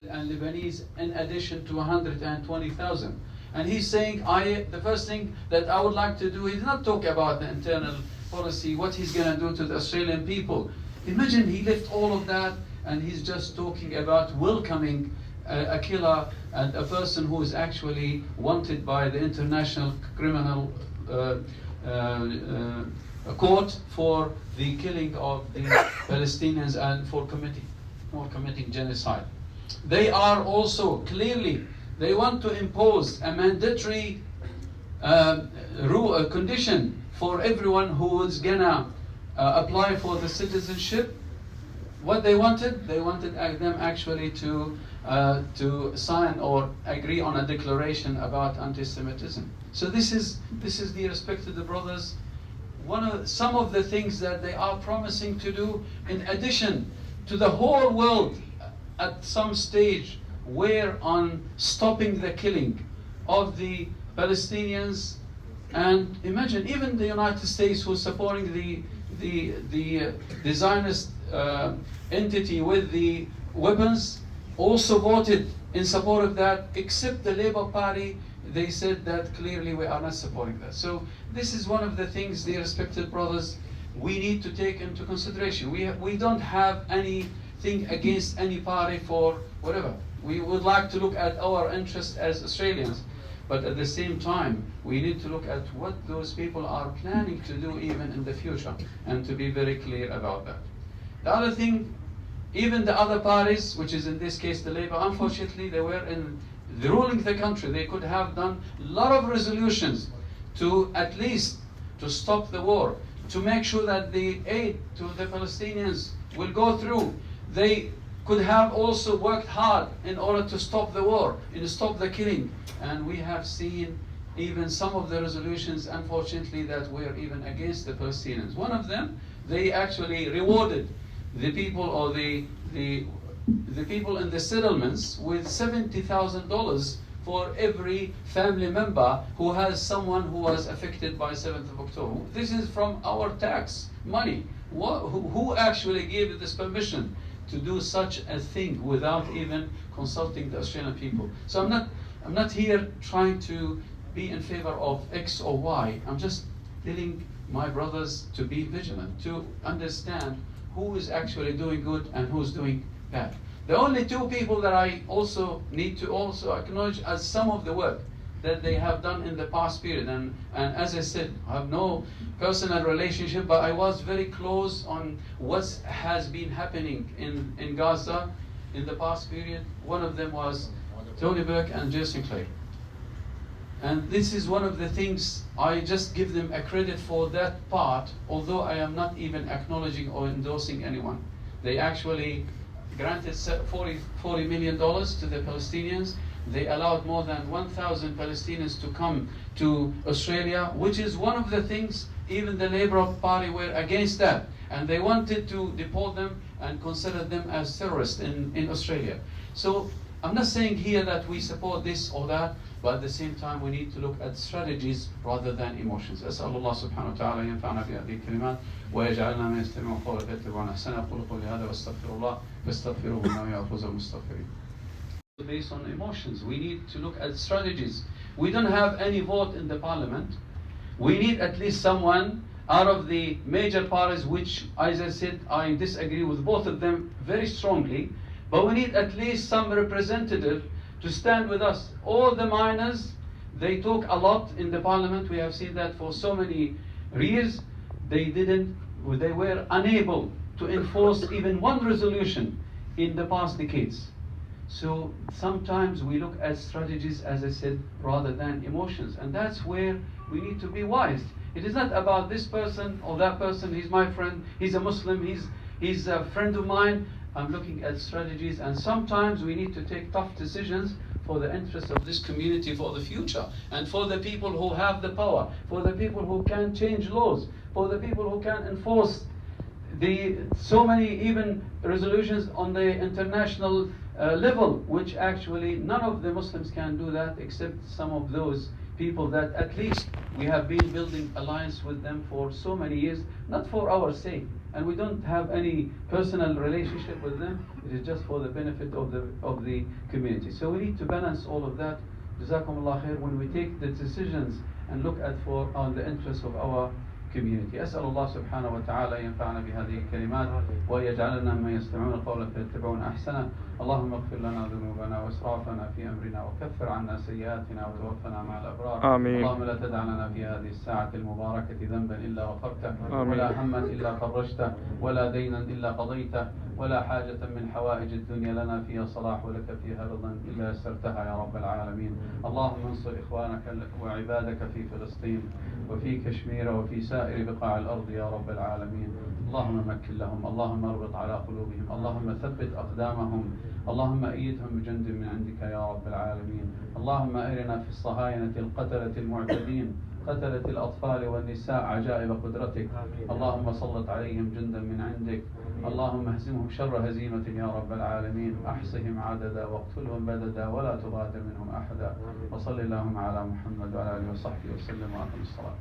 and Lebanese in addition to 120,000. And he's saying, the first thing that I would like to do is not talk about the internal policy, what he's going to do to the Australian people. Imagine he left all of that and he's just talking about welcoming a killer and a person who is actually wanted by the International Criminal Court for the killing of the Palestinians and for committing genocide. They are also clearly, they want to impose a mandatory condition for everyone who is gonna apply for the citizenship. What they wanted them actually to sign or agree on a declaration about anti-Semitism. So this is the respected brothers. Some of the things that they are promising to do, in addition to the whole world at some stage, were on stopping the killing of the Palestinians. And imagine even the United States, who's supporting the Zionist entity with the weapons, also voted in support of that, except the Labour Party. They said that clearly we are not supporting that. So this is one of the things, dear respected brothers, we need to take into consideration. We don't have anything against any party for whatever. We would like to look at our interests as Australians, but at the same time, we need to look at what those people are planning to do even in the future, and to be very clear about that. The other thing, even the other parties, which is in this case the Labour, unfortunately they were ruling the country. They could have done a lot of resolutions to at least to stop the war, to make sure that the aid to the Palestinians will go through. They could have also worked hard in order to stop the war and to stop the killing. And we have seen even some of the resolutions, unfortunately, that were even against the Palestinians. One of them, they actually rewarded the people or the people in the settlements with $70,000 for every family member who has someone who was affected by 7th of October. This is from our tax money. Who actually gave this permission to do such a thing without even consulting the Australian people? So I'm not here trying to be in favor of X or Y. I'm just telling my brothers to be vigilant, to understand who is actually doing good and who's doing bad. The only two people that I also need to also acknowledge as some of the work that they have done in the past period, and as I said, I have no personal relationship, but I was very close on what has been happening in Gaza in the past period. One of them was Tony Burke and Jason Clay. And this is one of the things, I just give them a credit for that part, although I am not even acknowledging or endorsing anyone. They actually granted $40 million to the Palestinians. They allowed more than 1,000 Palestinians to come to Australia, which is one of the things even the Labour Party were against that. And they wanted to deport them and consider them as terrorists in Australia. So I'm not saying here that we support this or that, but at the same time we need to look at strategies rather than emotions. أسأل الله سبحانه وتعالى ينفعنا بهذه الكلمات ويجعلنا من يستمعون القول فيتبعون أحسنه. أقول قولي هذا واستغفر الله فاستغفروه إنه يغفر المستغفرين. Based on emotions, we need to look at strategies. We don't have any vote in the parliament. We need at least someone out of the major parties, which, as I said, I disagree with both of them very strongly, but we need at least some representative to stand with us. All the minors, they talk a lot in the parliament. We have seen that for so many years. They were unable to enforce even one resolution in the past decades. So sometimes we look at strategies, as I said, rather than emotions. And that's where we need to be wise. It is not about this person or that person. He's my friend, he's a Muslim, he's a friend of mine. I'm looking at strategies, and sometimes we need to take tough decisions for the interest of this community for the future, and for the people who have the power, for the people who can change laws, for the people who can enforce so many even resolutions on the international level, which actually none of the Muslims can do that except some of those people that at least we have been building alliance with them for so many years, not for our sake. and we don't have any personal relationship with them. It is just for the benefit of the community. So we need to balance all of that. Jazakumullah khair, when we take the decisions and look at on the interests of our community. أسأل الله سبحانه وتعالى ينفعنا بهذه الكلمات ويجعلنا ممن يستمعون القول فيتبعون أحسنه. اللهم اغفر لنا ذنوبنا وإسرافنا في أمرنا وكفر عنا سيئاتنا وتوفنا مع الأبرار. آمين. اللهم لا تدع لنا في هذه الساعة المباركة ذنبا إلا غفرته، ولا هما إلا فرجته، ولا دينا إلا قضيته، ولا حاجة من حوائج الدنيا لنا فيها صلاح ولك فيها رضا إلا يسرتها يا رب العالمين. اللهم انصر إخوانك وعبادك في فلسطين وفي كشمير وفي سائر بقاع الأرض يا رب العالمين. اللهم مكن لهم، اللهم اربط على قلوبهم، اللهم ثبت أقدامهم، اللهم أيدهم بجند من عندك يا رب العالمين. اللهم أرنا في الصهاينة القتلة المعتدين، قتلة الأطفال والنساء عجائب قدرتك. اللهم سلط عليهم جندا من عندك، اللهم اهزمهم شر هزيمة يا رب العالمين. أحصهم عددا واقتلهم بددا ولا تغادر منهم أحدا. وصل اللهم على محمد وعلى آله وصحبه وسلم وأقم الصلاة.